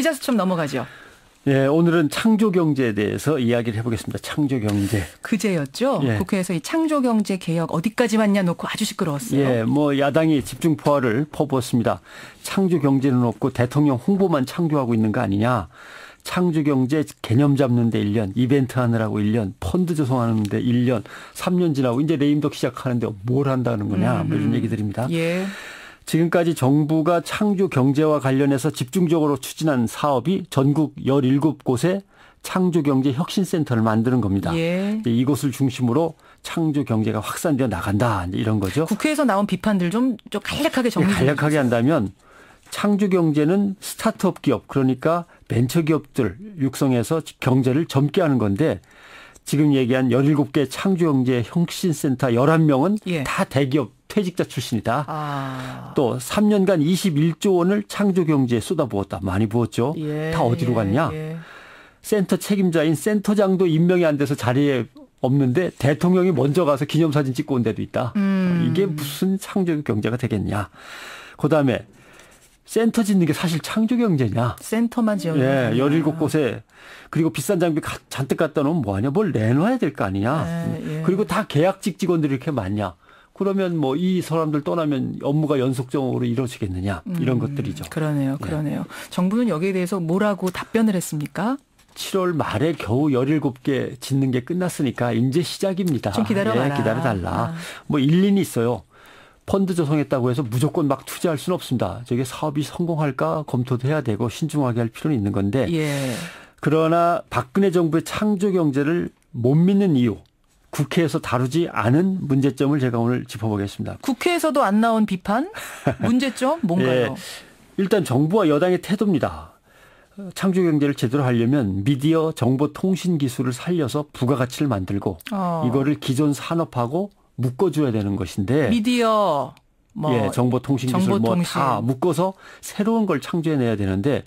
기자 수첩 넘어가죠. 예, 오늘은 창조경제에 대해서 이야기를 해보겠습니다. 창조경제. 그제였죠. 예. 국회에서 이 창조경제 개혁 어디까지 왔냐 놓고 아주 시끄러웠어요. 예, 뭐 야당이 집중 포화를 퍼부었습니다. 창조경제는 없고 대통령 홍보만 창조하고 있는 거 아니냐. 창조경제 개념 잡는데 1년, 이벤트 하느라고 1년, 펀드 조성하는데 1년, 3년 지나고 이제 레임덕 시작하는데 뭘 한다는 거냐. 뭐 이런 얘기들입니다. 예. 지금까지 정부가 창조 경제와 관련해서 집중적으로 추진한 사업이 전국 17곳에 창조 경제 혁신센터를 만드는 겁니다. 예. 이곳을 중심으로 창조 경제가 확산되어 나간다. 이런 거죠. 국회에서 나온 비판들 좀 간략하게 정리 좀 간략하게 한다면 창조 경제는 스타트업 기업 그러니까 벤처 기업들 육성해서 경제를 젊게 하는 건데 지금 얘기한 17개 창조 경제 혁신센터 11명은 예. 다 대기업 퇴직자 출신이다. 아. 또 3년간 21조 원을 창조 경제에 쏟아부었다. 많이 부었죠. 예. 다 어디로 갔냐. 예. 센터 책임자인 센터장도 임명이 안 돼서 자리에 없는데 대통령이 먼저 가서 기념사진 찍고 온 데도 있다. 이게 무슨 창조 경제가 되겠냐. 그다음에 센터 짓는 게 사실 창조 경제냐. 센터만 지어놓은 예, 17곳에 그리고 비싼 장비 잔뜩 갖다 놓으면 뭐하냐. 뭘 내놔야 될 거 아니냐. 예. 그리고 다 계약직 직원들이 이렇게 많냐. 그러면 뭐 이 사람들 떠나면 업무가 연속적으로 이루어지겠느냐. 이런 것들이죠. 그러네요. 그러네요. 정부는 여기에 대해서 뭐라고 답변을 했습니까? 7월 말에 겨우 17개 짓는 게 끝났으니까 이제 시작입니다. 좀 기다려봐라. 예, 기다려달라. 뭐 일리는 있어요. 펀드 조성했다고 해서 무조건 막 투자할 수는 없습니다. 저게 사업이 성공할까 검토도 해야 되고 신중하게 할 필요는 있는 건데. 예. 그러나 박근혜 정부의 창조 경제를 못 믿는 이유. 국회에서 다루지 않은 문제점을 제가 오늘 짚어보겠습니다. 국회에서도 안 나온 비판? 문제점? 뭔가요? 예, 일단 정부와 여당의 태도입니다. 창조 경제를 제대로 하려면 미디어 정보통신 기술을 살려서 부가가치를 만들고 이거를 기존 산업하고 묶어줘야 되는 것인데 미디어 예, 정보통신 기술 뭐 다 묶어서 새로운 걸 창조해내야 되는데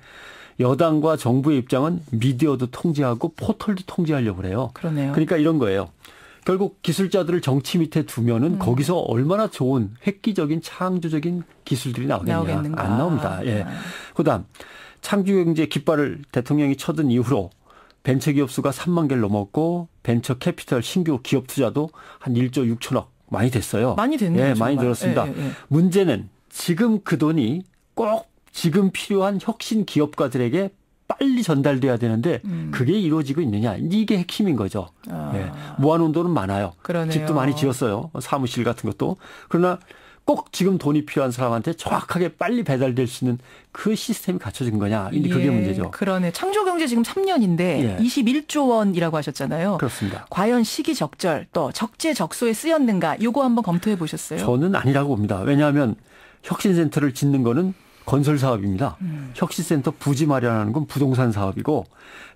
여당과 정부의 입장은 미디어도 통제하고 포털도 통제하려고 그래요. 그러네요. 그러니까 이런 거예요. 결국 기술자들을 정치 밑에 두면은 거기서 얼마나 좋은 획기적인 창조적인 기술들이 나오겠는가. 안 나옵니다. 예. 그다음 창조경제 깃발을 대통령이 쳐든 이후로 벤처기업 수가 3만 개를 넘었고 벤처 캐피털 신규 기업 투자도 한 1조 6천억 많이 됐어요. 많이 됐네요. 예, 많이 늘었습니다. 예. 문제는 지금 그 돈이 꼭 지금 필요한 혁신 기업가들에게 빨리 전달돼야 되는데 그게 이루어지고 있느냐. 이게 핵심인 거죠. 예. 모아놓은 돈은 많아요. 그러네요. 집도 많이 지었어요. 사무실 같은 것도. 그러나 꼭 지금 돈이 필요한 사람한테 정확하게 빨리 배달될 수 있는 그 시스템이 갖춰진 거냐. 이제 그게 문제죠. 그러네. 창조경제 지금 3년인데 예. 21조 원이라고 하셨잖아요. 그렇습니다. 과연 시기적절 또 적재적소에 쓰였는가. 이거 한번 검토해 보셨어요? 저는 아니라고 봅니다. 왜냐하면 혁신센터를 짓는 거는 건설 사업입니다. 혁신센터 부지 마련하는 건 부동산 사업이고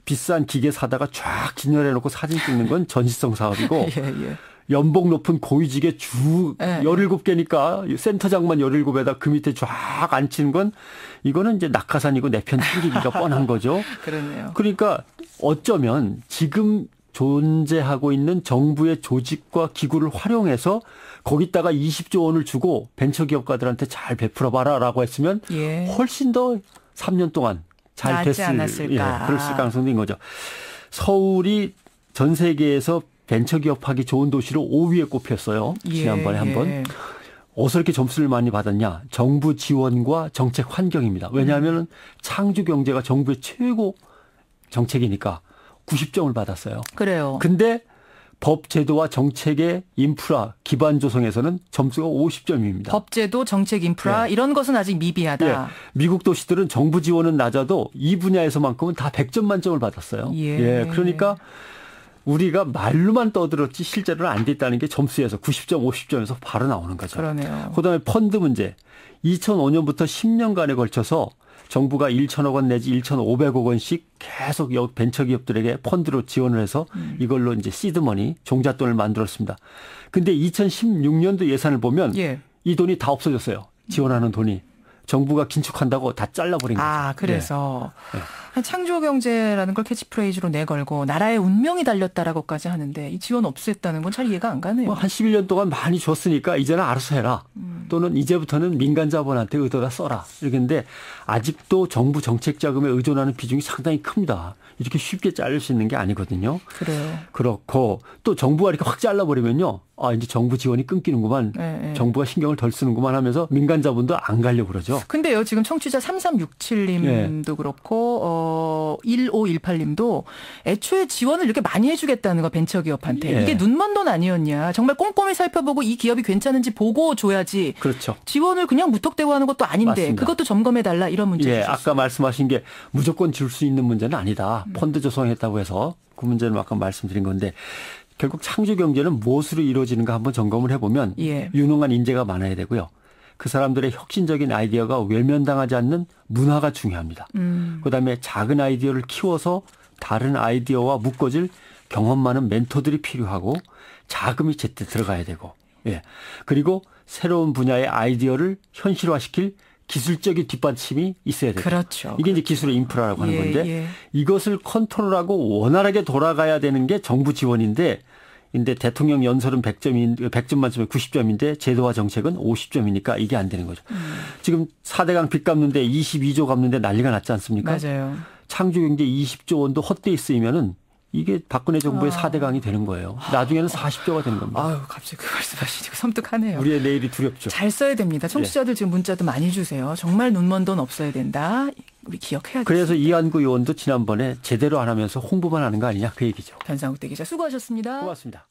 비싼 기계 사다가 쫙 진열해 놓고 사진 찍는 건 전시성 사업이고 예. 연봉 높은 고위직의 주 17개니까 센터장만 17에다 그 밑에 쫙 앉히는 건 이거는 이제 낙하산이고 내 편 챙기기가 뻔한 거죠. 그렇네요. 그러니까 어쩌면 지금 존재하고 있는 정부의 조직과 기구를 활용해서 거기다가 20조 원을 주고 벤처기업가들한테 잘 베풀어봐라라고 했으면 훨씬 더 3년 동안 잘 됐을 않았을까. 그럴 가능성도 있는 거죠. 서울이 전 세계에서 벤처기업하기 좋은 도시로 5위에 꼽혔어요. 지난번에 한번. 어디서 이렇게 점수를 많이 받았냐. 정부 지원과 정책 환경입니다. 왜냐하면 창조 경제가 정부의 최고 정책이니까 90점을 받았어요. 그래요. 근데 법 제도와 정책의 인프라 기반 조성에서는 점수가 50점입니다. 법제도 정책 인프라 이런 것은 아직 미비하다. 예. 미국 도시들은 정부 지원은 낮아도 이 분야에서만큼은 다 100점 만점을 받았어요. 그러니까 우리가 말로만 떠들었지 실제로는 안 됐다는 게 점수에서 90점, 50점에서 바로 나오는 거죠. 그러네요. 그다음에 펀드 문제. 2005년부터 10년간에 걸쳐서 정부가 1천억 원 내지 1,500억 원씩 계속 벤처기업들에게 펀드로 지원을 해서 이걸로 이제 시드머니, 종잣돈을 만들었습니다. 근데 2016년도 예산을 보면 이 돈이 다 없어졌어요. 지원하는 돈이. 정부가 긴축한다고 다 잘라버린 거죠. 그래서. 창조경제라는 걸 캐치프레이즈로 내걸고 나라의 운명이 달렸다라고까지 하는데 이 지원 없앴다는 건 잘 이해가 안 가네요. 한 11년 동안 많이 줬으니까 이제는 알아서 해라. 또는 이제부터는 민간 자본한테 의도다 써라. 이렇게인데 아직도 정부 정책 자금에 의존하는 비중이 상당히 큽니다. 이렇게 쉽게 자를 수 있는 게 아니거든요. 그래요. 그렇고 또 정부가 이렇게 확 잘라버리면요. 이제 정부 지원이 끊기는구만. 네. 정부가 신경을 덜 쓰는구만 하면서 민간 자본도 안 가려고 그러죠. 근데요. 지금 청취자 3367님도 그렇고 1518님도 애초에 지원을 이렇게 많이 해주겠다는 거 벤처기업한테. 이게 눈먼 돈 아니었냐. 정말 꼼꼼히 살펴보고 이 기업이 괜찮은지 보고 줘야지. 그렇죠. 지원을 그냥 무턱대고 하는 것도 아닌데 맞습니다. 그것도 점검해달라 이런 문제 주셨어요. 아까 말씀하신 게 무조건 줄 수 있는 문제는 아니다. 펀드 조성했다고 해서 그 문제는 아까 말씀드린 건데 결국 창조경제는 무엇으로 이루어지는가 한번 점검을 해보면 유능한 인재가 많아야 되고요. 그 사람들의 혁신적인 아이디어가 외면당하지 않는 문화가 중요합니다. 그다음에 작은 아이디어를 키워서 다른 아이디어와 묶어질 경험 많은 멘토들이 필요하고 자금이 제때 들어가야 되고 그리고 새로운 분야의 아이디어를 현실화시킬 기술적인 뒷받침이 있어야 돼요. 그렇죠. 이게 이제 기술의 인프라라고 하는 건데 이것을 컨트롤하고 원활하게 돌아가야 되는 게 정부 지원인데 근데 대통령 연설은 100점 만점에 90점인데 제도와 정책은 50점이니까 이게 안 되는 거죠. 지금 4대강 빚 갚는데 22조 갚는데 난리가 났지 않습니까? 맞아요. 창조경제 20조 원도 헛되이 쓰이면은 이게 박근혜 정부의 4대강이 되는 거예요. 나중에는 40조가 되는 겁니다. 아유, 갑자기 그 말씀하시니까 섬뜩하네요. 우리의 내일이 두렵죠. 잘 써야 됩니다. 청취자들 지금 문자도 많이 주세요. 정말 눈먼 돈 없어야 된다. 우리 기억해야죠. 그래서 이한구 의원도 지난번에 제대로 안 하면서 홍보만 하는 거 아니냐 그 얘기죠. 변상욱 대기자 수고하셨습니다. 고맙습니다.